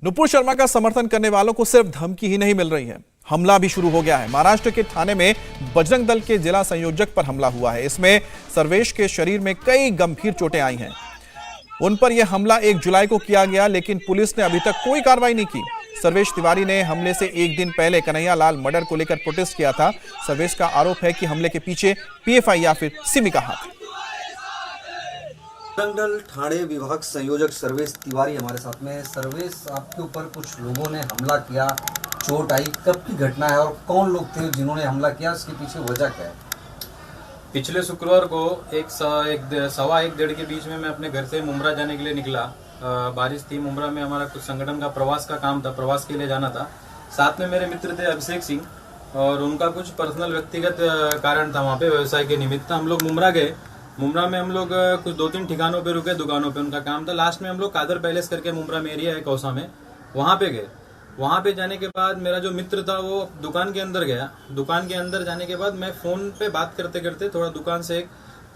नुपुर शर्मा का समर्थन करने वालों को सिर्फ धमकी ही नहीं मिल रही है, हमला भी शुरू हो गया है। महाराष्ट्र के ठाणे में बजरंग दल के जिला संयोजक पर हमला हुआ है। इसमें सर्वेश के शरीर में कई गंभीर चोटें आई हैं। उन पर यह हमला 1 जुलाई को किया गया, लेकिन पुलिस ने अभी तक कोई कार्रवाई नहीं की। सर्वेश तिवारी ने हमले से 1 दिन पहले कन्हैया लाल मर्डर को लेकर प्रोटेस्ट किया था। सर्वेश का आरोप है कि हमले के पीछे पीएफआई या फिर सिमी का हाथ है। बजरंग दल ठाणे विभाग संयोजक सर्वेश तिवारी हमारे साथ में। सर्वेश, आपके ऊपर कुछ लोगों ने हमला किया, चोट आई, कब की घटना है और कौन लोग थे जिन्होंने हमला किया, इसके पीछे वजह क्या है? पिछले शुक्रवार को सवा एक डेढ़ के बीच में मैं अपने घर से मुमरा जाने के लिए निकला। बारिश थी, मुमरा में हमारा कुछ संगठन का प्रवास का काम था, प्रवास के लिए जाना था। साथ में मेरे मित्र थे अभिषेक सिंह और उनका कुछ पर्सनल व्यक्तिगत कारण था, वहाँ पे व्यवसाय के निमित्त हम लोग मुमरा गए। मुमरा में हम लोग कुछ 2-3 ठिकानों पे रुके, दुकानों पे उनका काम था। लास्ट में हम लोग कादर पैलेस करके मुमरा में एरिया है कौसा में, वहाँ पे गए। वहाँ पे जाने के बाद मेरा जो मित्र था वो दुकान के अंदर गया। दुकान के अंदर जाने के बाद मैं फोन पे बात करते करते थोड़ा दुकान से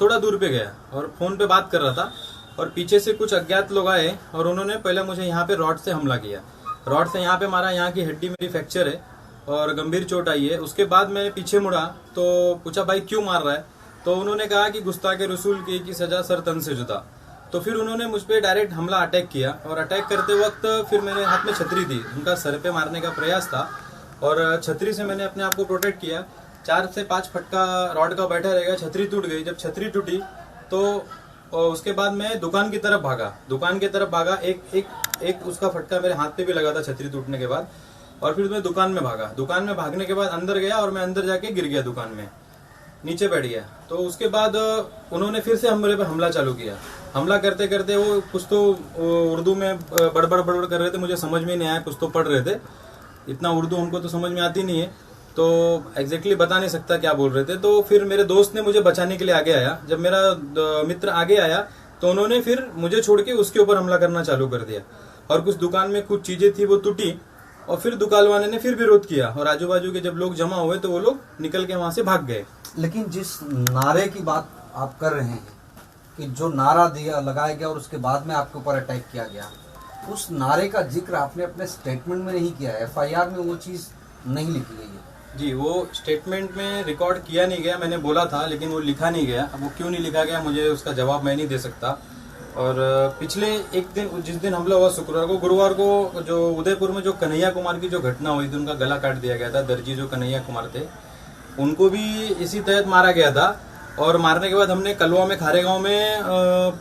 थोड़ा दूर पे गया और फोन पे बात कर रहा था और पीछे से कुछ अज्ञात लोग आए और उन्होंने पहले मुझे यहाँ पे रॉड से हमला किया। रॉड से यहाँ पे मारा, यहाँ की हड्डी मेरी फ्रैक्चर है और गंभीर चोट आई है। उसके बाद मैं पीछे मुड़ा तो पूछा भाई क्यों मार रहा है, तो उन्होंने कहा कि गुस्ताखे रसूल की सजा सर तन से जुदा। तो फिर उन्होंने मुझ पे डायरेक्ट हमला अटैक किया और अटैक करते वक्त फिर मेरे हाथ में छतरी थी, उनका सर पे मारने का प्रयास था और छतरी से मैंने अपने आप को प्रोटेक्ट किया। 4 से 5 फटका रॉड का बैठा रहेगा, छतरी टूट गई। जब छतरी टूटी तो उसके बाद मैं दुकान की तरफ भागा। एक उसका फटका मेरे हाथ पे भी लगा था छतरी टूटने के बाद और फिर मैं दुकान में भागा। दुकान में भागने के बाद अंदर गया और मैं अंदर जाके गिर गया, दुकान में नीचे बैठ गया। तो उसके बाद उन्होंने फिर से मेरे पर हमला चालू किया। हमला करते करते वो कुछ तो उर्दू में बड़बड़ कर रहे थे, मुझे समझ में नहीं आया, कुछ तो पढ़ रहे थे। इतना उर्दू उनको तो समझ में आती नहीं है, तो एग्जैक्टली बता नहीं सकता क्या बोल रहे थे। तो फिर मेरे दोस्त ने मुझे बचाने के लिए आगे आया। जब मेरा मित्र आगे आया तो उन्होंने फिर मुझे छोड़ के उसके ऊपर हमला करना चालू कर दिया और कुछ दुकान में कुछ चीजें थी वो टूटी और फिर दुकान वाले ने फिर विरोध किया और आजू बाजू के जब लोग जमा हुए तो वो लोग निकल के वहां से भाग गए। लेकिन जिस नारे की बात आप कर रहे हैं कि जो नारा दिया लगाया गया और उसके बाद में आपके ऊपर अटैक किया गया, उस नारे का जिक्र आपने अपने स्टेटमेंट में नहीं किया है, एफआईआर में वो चीज नहीं लिखी गई है। जी, वो स्टेटमेंट में रिकॉर्ड किया नहीं गया, मैंने बोला था लेकिन वो लिखा नहीं गया। अब वो क्यों नहीं लिखा गया मुझे उसका जवाब मैं नहीं दे सकता। और पिछले एक दिन, जिस दिन हमला हुआ शुक्रवार को, गुरुवार को जो उदयपुर में जो कन्हैया कुमार की जो घटना हुई थी, उनका गला काट दिया गया था। दर्जी जो कन्हैया कुमार थे उनको भी इसी तहत मारा गया था और मारने के बाद हमने कलवा में, खारेगांव में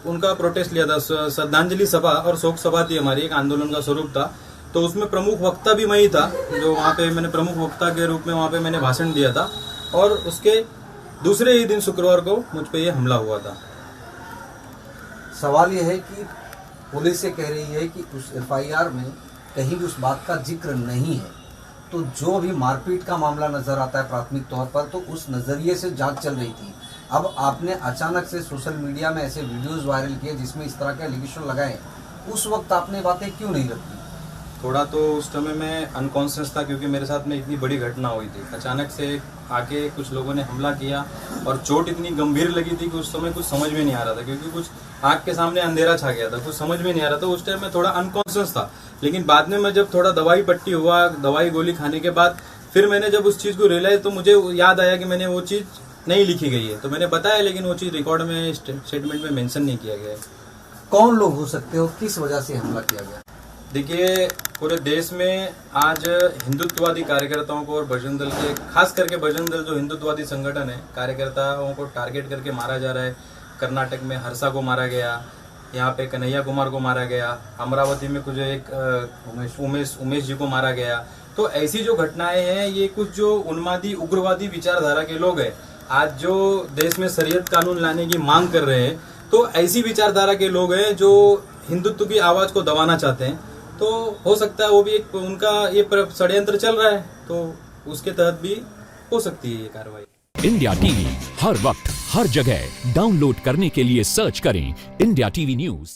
उनका प्रोटेस्ट लिया था। श्रद्धांजलि सभा और शोक सभा थी हमारी, एक आंदोलन का स्वरूप था। तो उसमें प्रमुख वक्ता भी मैं ही था, जो वहाँ पे मैंने प्रमुख वक्ता के रूप में वहाँ पे मैंने भाषण दिया था और उसके दूसरे ही दिन शुक्रवार को मुझ पे ये हमला हुआ था। सवाल यह है कि पुलिस ये कह रही है कि उस एफआईआर में कहीं भी उस बात का जिक्र नहीं है, तो जो भी मारपीट का मामला नजर आता है प्राथमिक तौर पर, तो उस नजरिए से जांच चल रही थी। अब आपने अचानक से सोशल मीडिया में ऐसे वीडियोस वायरल किए जिसमें इस तरह के एलिगेशन लगाए, उस वक्त आपने बातें क्यों नहीं रखी? थोड़ा तो उस समय मैं अनकॉन्शियस था क्योंकि मेरे साथ में इतनी बड़ी घटना हुई थी। अचानक से आके कुछ लोगों ने हमला किया और चोट इतनी गंभीर लगी थी कि उस समय कुछ समझ में नहीं आ रहा था, क्योंकि कुछ आँख के सामने अंधेरा छा गया था, कुछ समझ में नहीं आ रहा था। उस टाइम मैं थोड़ा अनकॉन्शियस था, लेकिन बाद में मैं जब थोड़ा दवाई पट्टी हुआ, दवाई गोली खाने के बाद फिर मैंने जब उस चीज़ को रियलाइज, तो मुझे याद आया कि मैंने वो चीज़ नहीं लिखी गई है। तो मैंने बताया लेकिन वो चीज़ रिकॉर्ड में, स्टेटमेंट में मेंशन नहीं किया गया है। कौन लोग हो सकते हो, किस वजह से हमला किया गया? देखिए, पूरे देश में आज हिंदुत्ववादी कार्यकर्ताओं को और बजरंग दल के, खास करके बजरंग दल जो हिंदुत्ववादी संगठन है, कार्यकर्ताओं को टारगेट करके मारा जा रहा है। कर्नाटक में हर्षा को मारा गया, यहाँ पे कन्हैया कुमार को मारा गया, अमरावती में कुछ एक उमेश जी को मारा गया। तो ऐसी जो घटनाएं हैं, ये कुछ जो उन्मादी उग्रवादी विचारधारा के लोग हैं, आज जो देश में शरीयत कानून लाने की मांग कर रहे हैं, तो ऐसी विचारधारा के लोग हैं जो हिंदुत्व की आवाज को दबाना चाहते हैं। तो हो सकता है वो भी एक उनका ये षड्यंत्र चल रहा है, तो उसके तहत भी हो सकती है ये कार्रवाई। इंडिया टीवी हर वक्त हर जगह डाउनलोड करने के लिए सर्च करें इंडिया टीवी न्यूज।